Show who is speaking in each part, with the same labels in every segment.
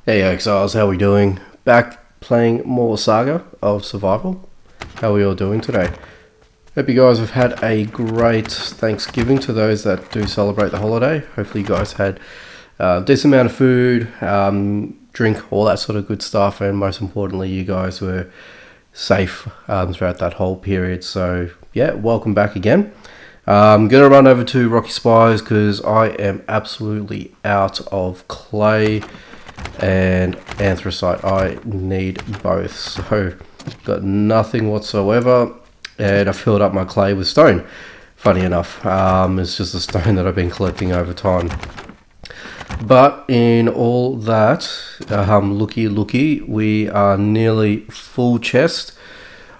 Speaker 1: Hey Exiles, how we doing? Back playing more Saga of Survival. How are we all doing today? Hope you guys have had a great Thanksgiving to those that do celebrate the holiday. Hopefully you guys had a decent amount of food, drink, all that sort of good stuff, and most importantly you guys were safe throughout that whole period. So yeah, welcome back again. I'm going to run over to Rocky Spires because I am absolutely out of clay and anthracite. I need both, so got nothing whatsoever, and I filled up my clay with stone. Funny enough, it's just the stone that I've been collecting over time. But in all that, looky, we are nearly full chest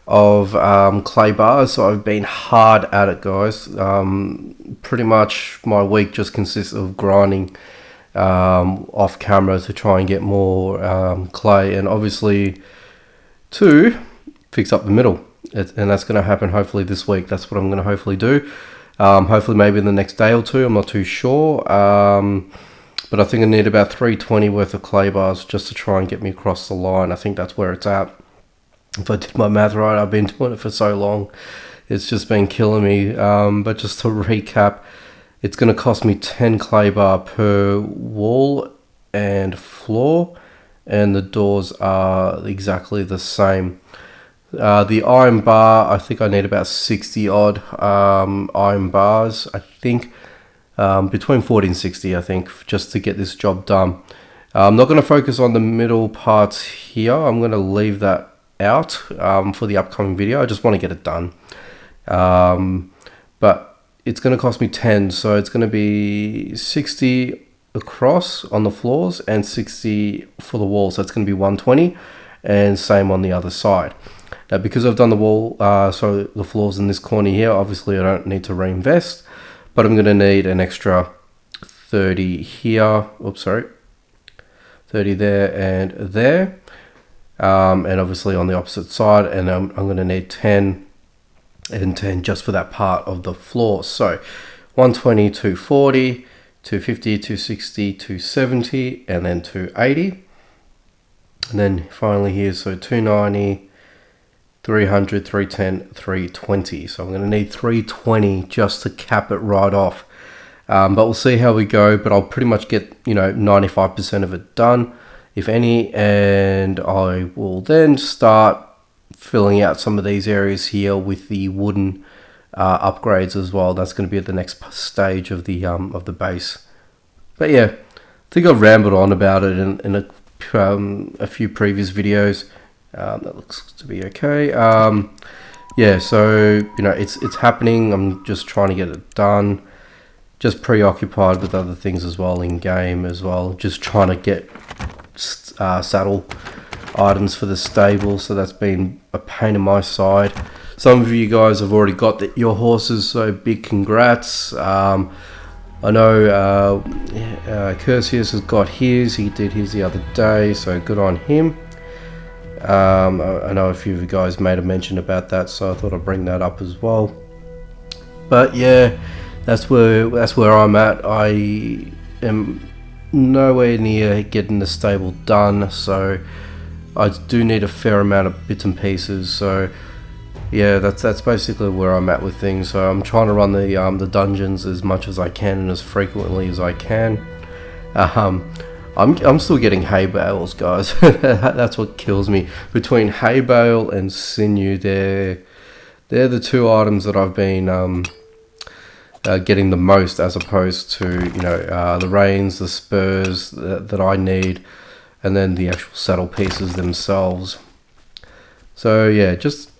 Speaker 1: of clay bars, so I've been hard at it, guys. Pretty much my week just consists of grinding off camera to try and get more clay, and obviously to fix up the middle, and that's going to happen hopefully this week. That's what I'm going to hopefully do. Hopefully maybe in the next day or two, I'm not too sure, but I think I need about 320 worth of clay bars just to try and get me across the line. I think that's where it's at. If I did my math right, I've been doing it for so long, it's just been killing me. But just to recap, it's going to cost me 10 clay bar per wall and floor, and the doors are exactly the same. The iron bar, I think I need about 60 odd iron bars, I think, between 40 and 60, I think, just to get this job done. I'm not going to focus on the middle parts here. I'm going to leave that out for the upcoming video. I just want to get it done. But it's going to cost me 10, so it's going to be 60 across on the floors and 60 for the wall, so it's going to be 120, and same on the other side. Now, because I've done the wall, so the floors in this corner here, obviously I don't need to reinvest, but I'm going to need an extra 30 here, 30 there and there, and obviously on the opposite side, and I'm going to need 10 and 10 just for that part of the floor. So 120, 240, 250, 260, 270, and then 280, and then finally here, so 290, 300, 310, 320. So I'm going to need 320 just to cap it right off, but we'll see how we go. But I'll pretty much get 95% of it done, if any, and I will then start filling out some of these areas here with the wooden upgrades as well. That's going to be at the next stage of the base. But yeah, I think I've rambled on about it in a few previous videos. That looks to be okay. Yeah, so it's happening. I'm just trying to get it done. Just preoccupied with other things as well in game as well. Just trying to get saddle items for the stable, so that's been a pain in my side. Some of you guys have already got your horses, so big congrats. I know Cursius has got his. He did his the other day, so good on him. I know a few of you guys made a mention about that, so I thought I'd bring that up as well. But yeah, that's where I'm at. I am nowhere near getting the stable done, so I do need a fair amount of bits and pieces. So yeah, that's basically where I'm at with things. So I'm trying to run the dungeons as much as I can and as frequently as I can. I'm still getting hay bales, guys. That's what kills me. Between hay bale and sinew, they're the two items that I've been getting the most, as opposed to the reins, the spurs that I need, and then the actual saddle pieces themselves. So yeah, just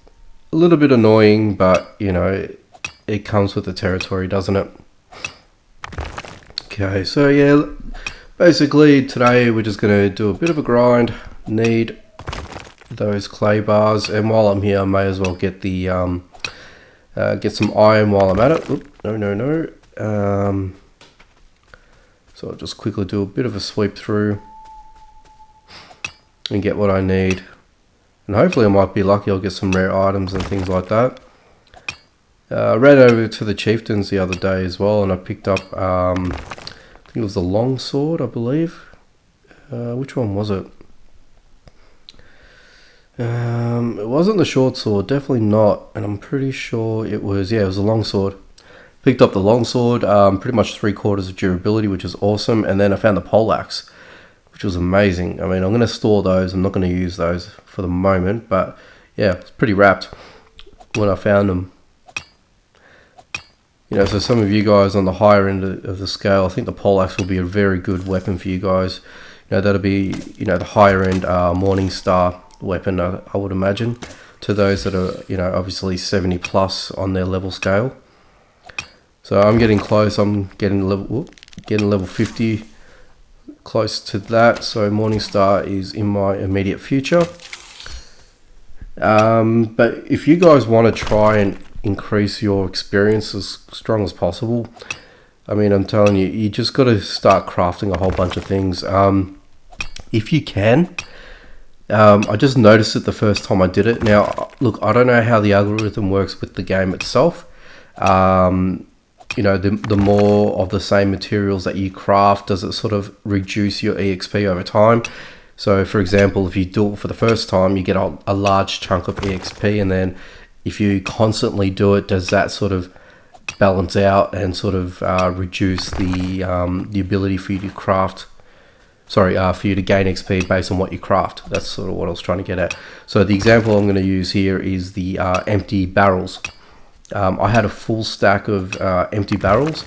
Speaker 1: a little bit annoying, but it comes with the territory, doesn't it? Okay, so yeah, basically today we're just going to do a bit of a grind. Need those clay bars, and while I'm here I may as well get the get some iron while I'm at it. Oop, no. So I'll just quickly do a bit of a sweep through and get what I need, and hopefully I might be lucky. I'll get some rare items and things like that. I ran over to the chieftains the other day as well, and I picked up I think it was the long sword, I believe. Which one was it? It wasn't the short sword, definitely not, and I'm pretty sure it was, yeah, it was a long sword. Picked up the long sword, pretty much 3/4 of durability, which is awesome, and then I found the poleaxe, which was amazing. I mean, I'm going to store those, I'm not going to use those for the moment, but yeah, it's pretty wrapped when I found them. You know, so some of you guys on the higher end of the scale, I think the poleaxe will be a very good weapon for you guys. You know, that'll be, you know, the higher end Morning Star weapon, I would imagine, to those that are, you know, obviously 70 plus on their level scale. So I'm getting close. I'm getting level 50, close to that. So Morningstar is in my immediate future. But if you guys want to try and increase your experience as strong as possible, I mean, I'm telling you, you just got to start crafting a whole bunch of things. If you can. I just noticed it the first time I did it. Now, look, I don't know how the algorithm works with the game itself. You know, the more of the same materials that you craft, does it sort of reduce your EXP over time? So, for example, if you do it for the first time, you get a large chunk of EXP, and then if you constantly do it, does that sort of balance out and sort of reduce the ability for you to craft? Sorry, for you to gain XP based on what you craft. That's sort of what I was trying to get at. So the example I'm going to use here is the empty barrels. I had a full stack of empty barrels,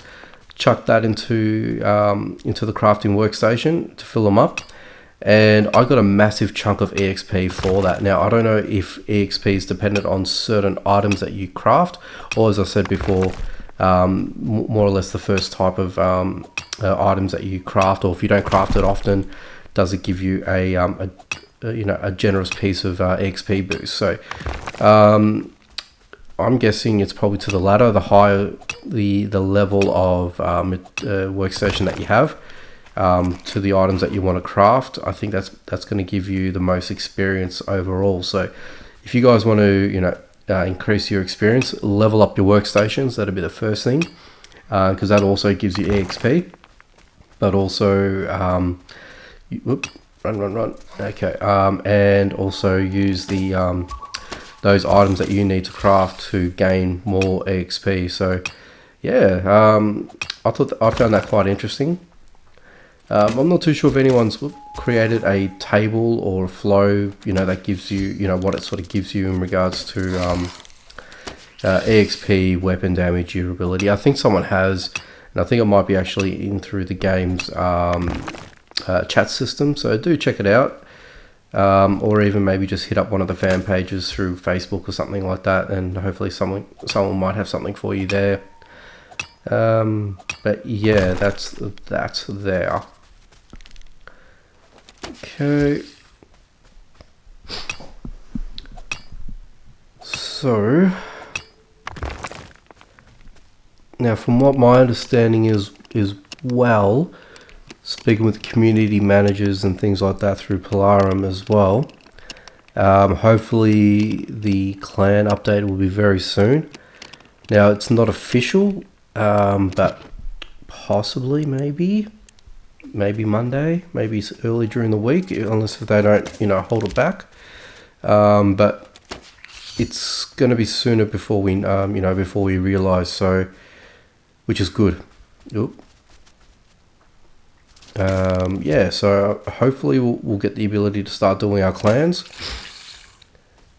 Speaker 1: chucked that into the crafting workstation to fill them up, and I got a massive chunk of EXP for that. Now, I don't know if EXP is dependent on certain items that you craft, or as I said before, more or less the first type of items that you craft, or if you don't craft it often, does it give you a you know, a generous piece of EXP boost? So I'm guessing it's probably to the latter. The higher the level of workstation that you have, to the items that you want to craft, I think that's going to give you the most experience overall. So if you guys want to, you know, increase your experience, level up your workstations. That'll be the first thing, because that also gives you EXP, but also run. Okay, and also use the those items that you need to craft to gain more EXP. So yeah, I found that quite interesting. I'm not too sure if anyone's created a table or a flow, you know, that gives you, you know, what it sort of gives you in regards to EXP, weapon damage, durability. I think someone has, and I think it might be actually in through the game's chat system. So do check it out, or even maybe just hit up one of the fan pages through Facebook or something like that, and hopefully someone might have something for you there. But yeah, that's there. Okay, so now from what my understanding is well, speaking with community managers and things like that through Plarium as well, hopefully the clan update will be very soon. Now it's not official, but possibly maybe Monday, maybe early during the week, unless if they don't, you know, hold it back. But it's going to be sooner before we, you know, before we realize. So, which is good. Yeah. So hopefully we'll get the ability to start doing our clans,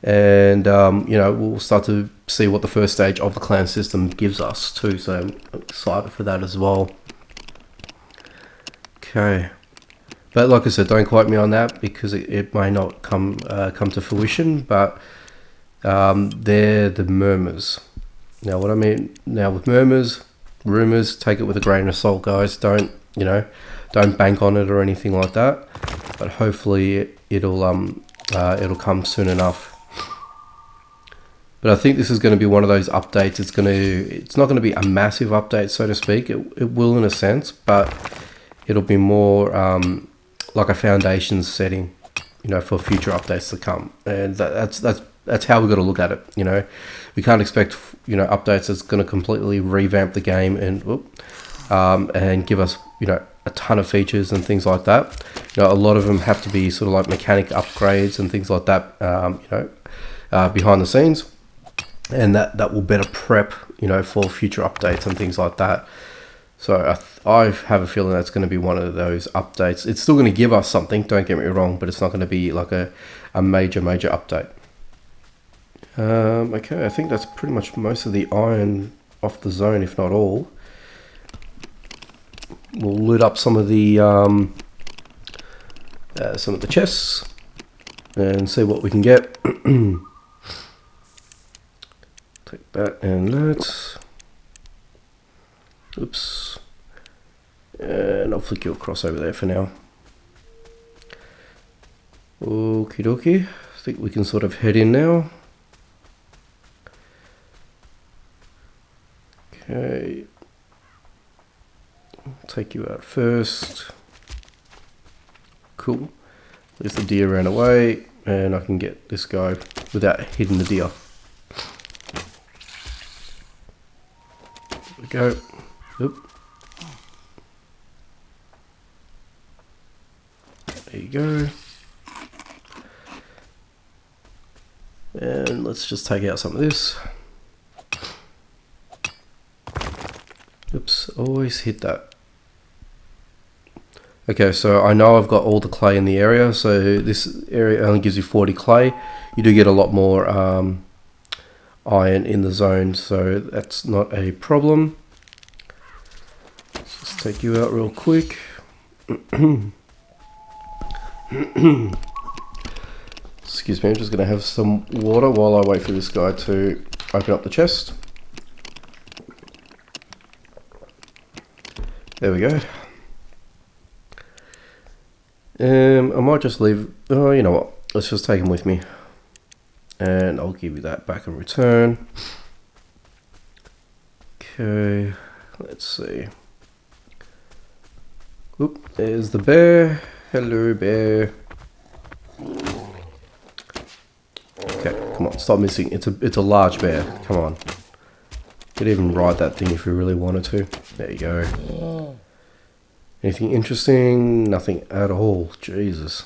Speaker 1: and you know, we'll start to see what the first stage of the clan system gives us too. So I'm excited for that as well. Okay, but like I said, don't quote me on that because it may not come to fruition. But they're the murmurs. Now, what I mean now with murmurs, rumors, take it with a grain of salt, guys. Don't bank on it or anything like that. But hopefully it'll come soon enough. But I think this is going to be one of those updates. It's not going to be a massive update, so to speak. It will in a sense, but it'll be more like a foundation setting, you know, for future updates to come. And that's how we've got to look at it. You know, we can't expect, you know, updates that's going to completely revamp the game and give us, you know, a ton of features and things like that. You know, a lot of them have to be sort of like mechanic upgrades and things like that, you know, behind the scenes, and that will better prep, you know, for future updates and things like that. So I have a feeling that's going to be one of those updates. It's still going to give us something, don't get me wrong, but it's not going to be like a major update. Okay, I think that's pretty much most of the iron off the zone, if not all. We'll loot up some of the chests and see what we can get. Take that and that. Oops. And I'll flick you across over there for now. Okie dokie. I think we can sort of head in now. Okay. I'll take you out first. Cool. There's the deer ran away, and I can get this guy without hitting the deer. There we go. Oop. There you go. And let's just take out some of this. Oops, always hit that. Okay, so I know I've got all the clay in the area, so this area only gives you 40 clay. You do get a lot more iron in the zone, so that's not a problem. Let's just take you out real quick. Excuse me, I'm just going to have some water while I wait for this guy to open up the chest. There we go. I might just leave. Oh, you know what? Let's just take him with me, and I'll give you that back in return. Okay, let's see. Oop, there's the bear. Hello, bear. Okay, come on, stop missing. It's a large bear. Come on. Could even ride that thing if we really wanted to. There you go. Anything interesting? Nothing at all. Jesus.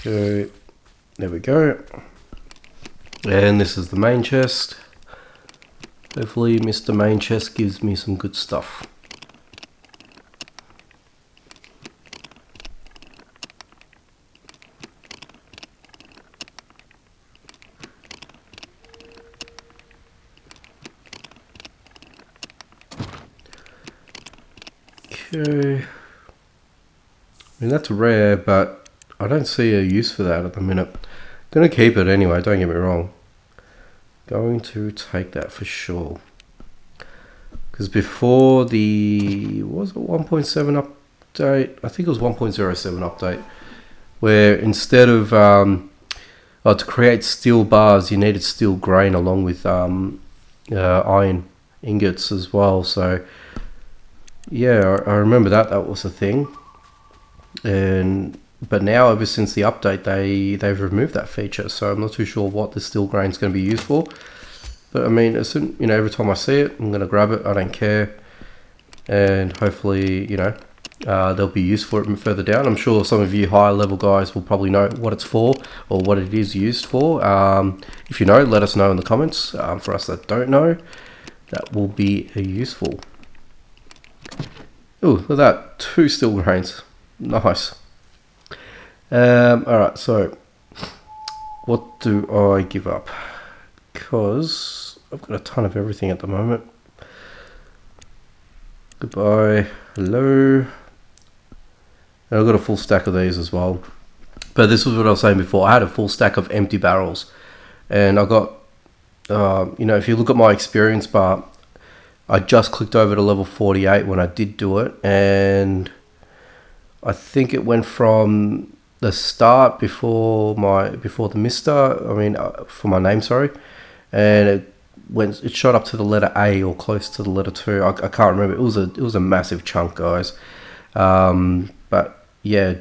Speaker 1: Okay, there we go. And this is the main chest. Hopefully Mr. Main Chest gives me some good stuff. Okay. I mean, that's rare, but I don't see a use for that at the minute. Gonna keep it anyway, don't get me wrong. Going to take that for sure. Because before the, was it 1.7 update? I think it was 1.07 update. Where instead of, to create steel bars, you needed steel grain along with iron ingots as well. So yeah, I remember that was a thing. But now, ever since the update, they've removed that feature. So I'm not too sure what the steel grain is going to be used for. But I mean, as soon, you know, every time I see it, I'm going to grab it. I don't care. And hopefully, you know, there'll be use for it further down. I'm sure some of you higher level guys will probably know what it's for or what it is used for. If you know, let us know in the comments. For us that don't know, that will be useful. Ooh, look at that. 2 steel grains. Nice. Alright, so what do I give up? Because I've got a ton of everything at the moment. Goodbye. Hello. And I've got a full stack of these as well. But this was what I was saying before. I had a full stack of empty barrels. And I got, you know, if you look at my experience bar, I just clicked over to level 48 when I did do it. And I think it went from the start before the mister, I mean, for my name, sorry. And it shot up to the letter A or close to the letter 2. I can't remember. It was a massive chunk, guys. But yeah,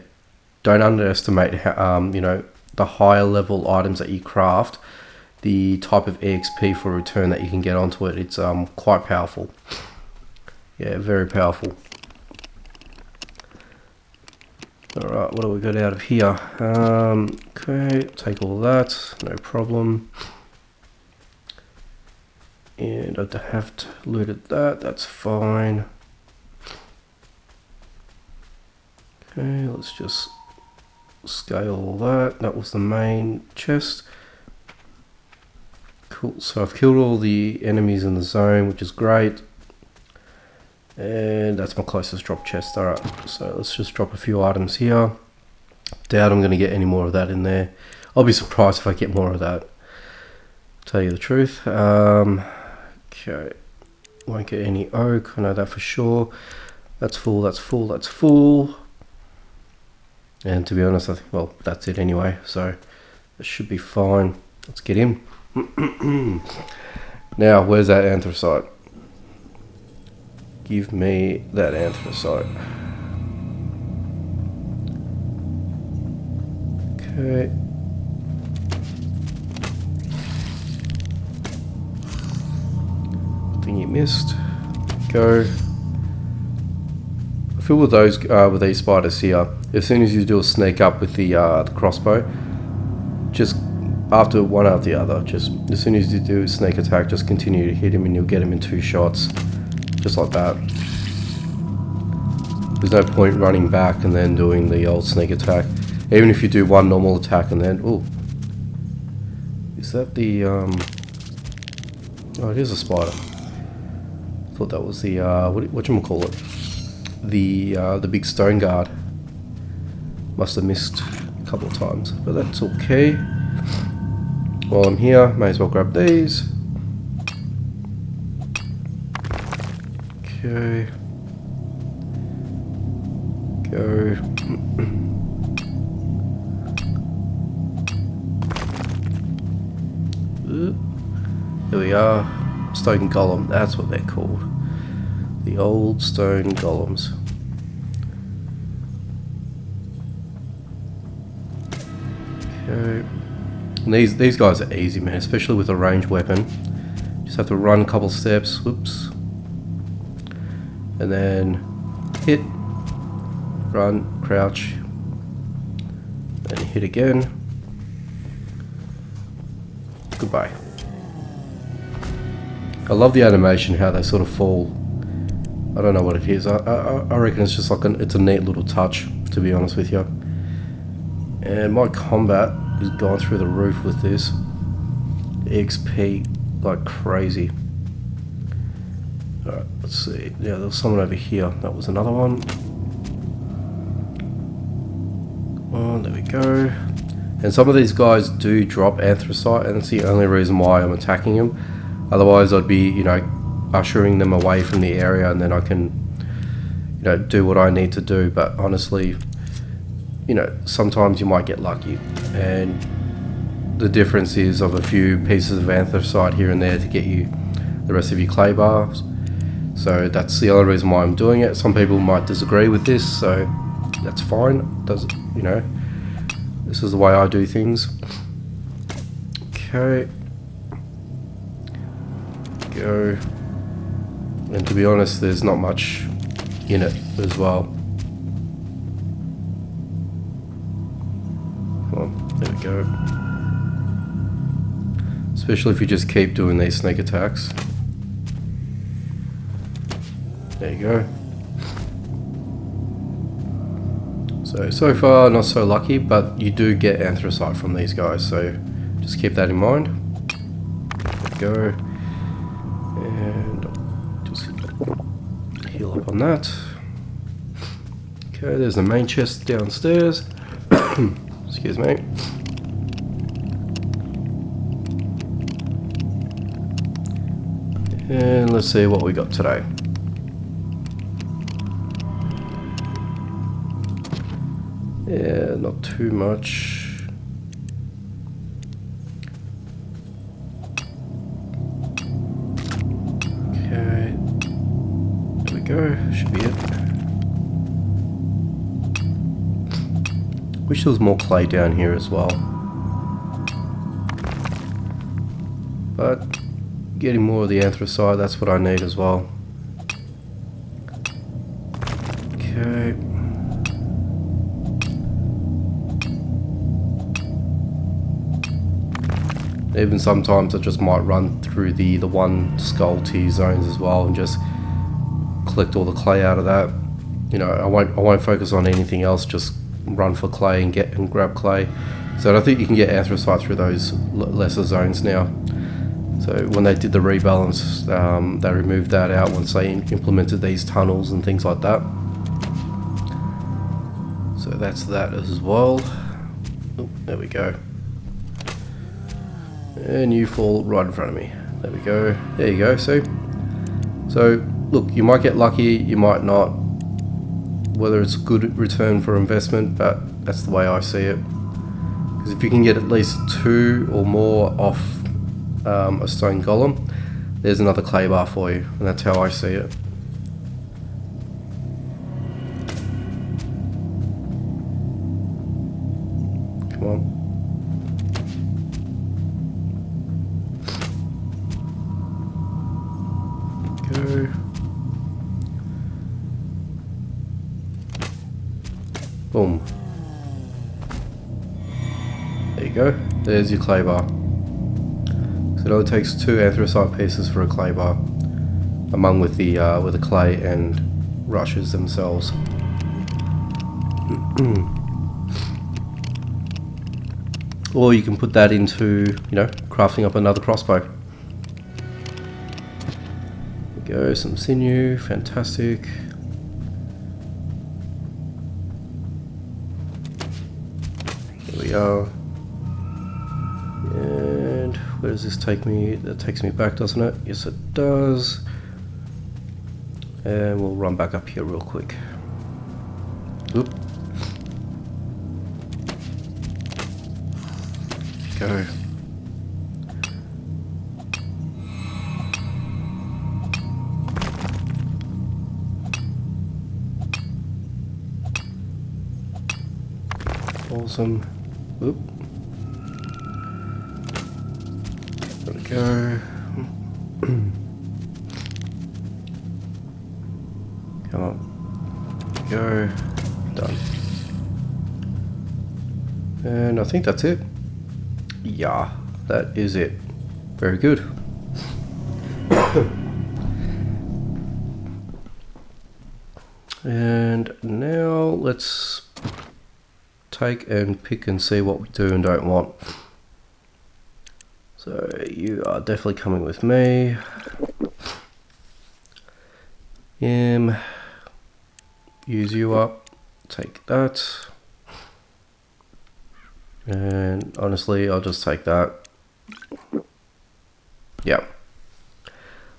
Speaker 1: don't underestimate how, you know, the higher level items that you craft the type of EXP for return that you can get onto it. It's quite powerful. Yeah, very powerful. Alright, what do we got out of here? Okay, take all that, no problem. And I have looted that, that's fine. Okay, let's just scale all that. That was the main chest. Cool, so I've killed all the enemies in the zone, which is great. And that's my closest drop chest. Alright, so let's just drop a few items here. Doubt I'm going to get any more of that in there. I'll be surprised if I get more of that. Tell you the truth. Okay, won't get any oak, I know that for sure. That's full, that's full, that's full. And to be honest, I think, well, that's it anyway, so it should be fine. Let's get in. Now, where's that anthracite? Give me that anthracite. Okay. Thing you missed. Go. I feel with those, with these spiders here, as soon as you do a sneak up with the crossbow, just after one after the other, just as soon as you do a sneak attack, just continue to hit him and you'll get him in 2 shots. Just like that. There's no point running back and then doing the old sneak attack. Even if you do one normal attack and then... Oh. Is that the... Oh, it is a spider. I thought that was the... whatchamacallit? The big stone guard. Must have missed a couple of times. But that's okay. While I'm here, may as well grab these. Okay. Go. There we are. Stone golem, that's what they're called. The old stone golems. Okay. And these guys are easy, man, especially with a ranged weapon. Just have to run a couple steps. Whoops. And then hit, run, crouch, and hit again. Goodbye. I love the animation, how they sort of fall. I don't know what it is. I reckon it's just like it's a neat little touch, to be honest with you. And my combat is gone through the roof with this. XP like crazy. Alright, let's see. Yeah, there was someone over here. That was another one. Oh, there we go. And some of these guys do drop anthracite, and that's the only reason why I'm attacking them. Otherwise, I'd be, you know, ushering them away from the area, and then I can, you know, do what I need to do. But honestly, you know, sometimes you might get lucky, and the difference is of a few pieces of anthracite here and there to get you the rest of your clay bars. So that's the only reason why I'm doing it. Some people might disagree with this, so that's fine. Doesn't, you know, this is the way I do things. Okay. Go. And to be honest, there's not much in it as well. Well, there we go. Especially if you just keep doing these sneak attacks. There you go. So far not so lucky, but you do get anthracite from these guys, so just keep that in mind. There we go. And just heal up on that. Okay, there's the main chest downstairs. Excuse me. And let's see what we got today. Yeah, not too much. Okay, there we go, should be it. Wish there was more clay down here as well. but getting more of the anthracite, that's what I need as well. Okay. Even sometimes I just might run through the one skull tier zones as well and just collect all the clay out of that. You know, I won't focus on anything else, just run for clay and grab clay. So I think you can get anthracite through those lesser zones now. So when they did the rebalance, they removed that out once they implemented these tunnels and things like that. So that's that as well. Oh, there we go. And you fall right in front of me. There we go. There you go, see? So, look, you might get lucky, you might not. Whether it's a good return for investment, but that's the way I see it. Because if you can get at least 2 or more off a stone golem, there's another clay bar for you, and that's how I see it. Come on. Go. Boom. There you go. There's your clay bar. So it only takes 2 anthracite pieces for a clay bar, among with the clay and rushes themselves. Or you can put that into, you know, crafting up another crossbow. There we go, some sinew, fantastic. There we are. And where does this take me? That takes me back, doesn't it? Yes, it does. And we'll run back up here real quick. Oop. Go. Awesome. Oop. There we go. Come on. Go. Done. And I think that's it. Yeah, that is it. Very good. And now let's take and pick and see what we do and don't want. So you are definitely coming with me. Use you up. Take that. And honestly, I'll just take that. Yeah.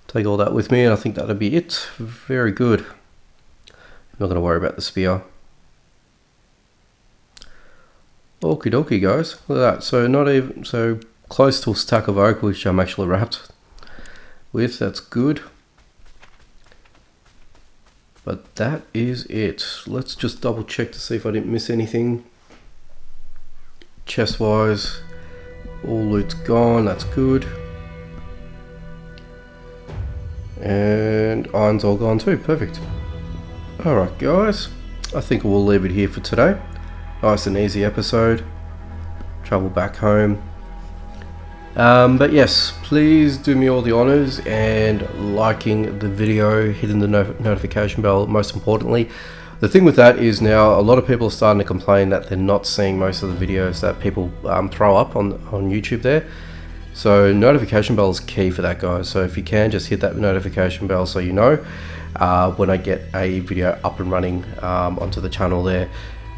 Speaker 1: Take all that with me, and I think that'll be it. Very good. Not going to worry about the spear. Okie dokie, guys. Look at that. So not even so close to a stack of oak, which I'm actually wrapped with. That's good. But that is it. Let's just double check to see if I didn't miss anything. Chest wise, all loot's gone, that's good. And iron's all gone too, perfect. Alright guys, I think we'll leave it here for today. Nice and easy episode. Travel back home. But yes, please do me all the honors and liking the video, hitting the notification bell most importantly. The thing with that is now a lot of people are starting to complain that they're not seeing most of the videos that people throw up on YouTube there. So notification bell is key for that, guys. So if you can, just hit that notification bell so you know when I get a video up and running onto the channel there.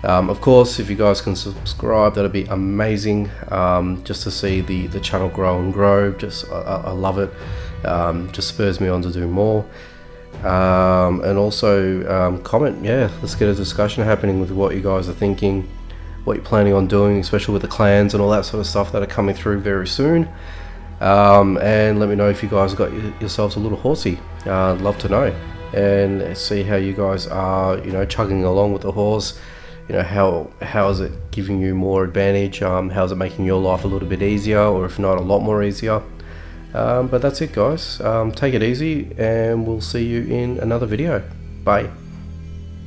Speaker 1: Of course, if you guys can subscribe, that'd be amazing. Just to see the channel grow and grow. Just I love it. Just spurs me on to do more. And also comment. Yeah, let's get a discussion happening with what you guys are thinking, what you're planning on doing, especially with the clans and all that sort of stuff that are coming through very soon. And let me know if you guys got yourselves a little horsey. I'd love to know, and see how you guys are, you know, chugging along with the horse. You know, how is it giving you more advantage? How is it making your life a little bit easier, or if not a lot more easier? But that's it, guys. Take it easy, and we'll see you in another video. Bye.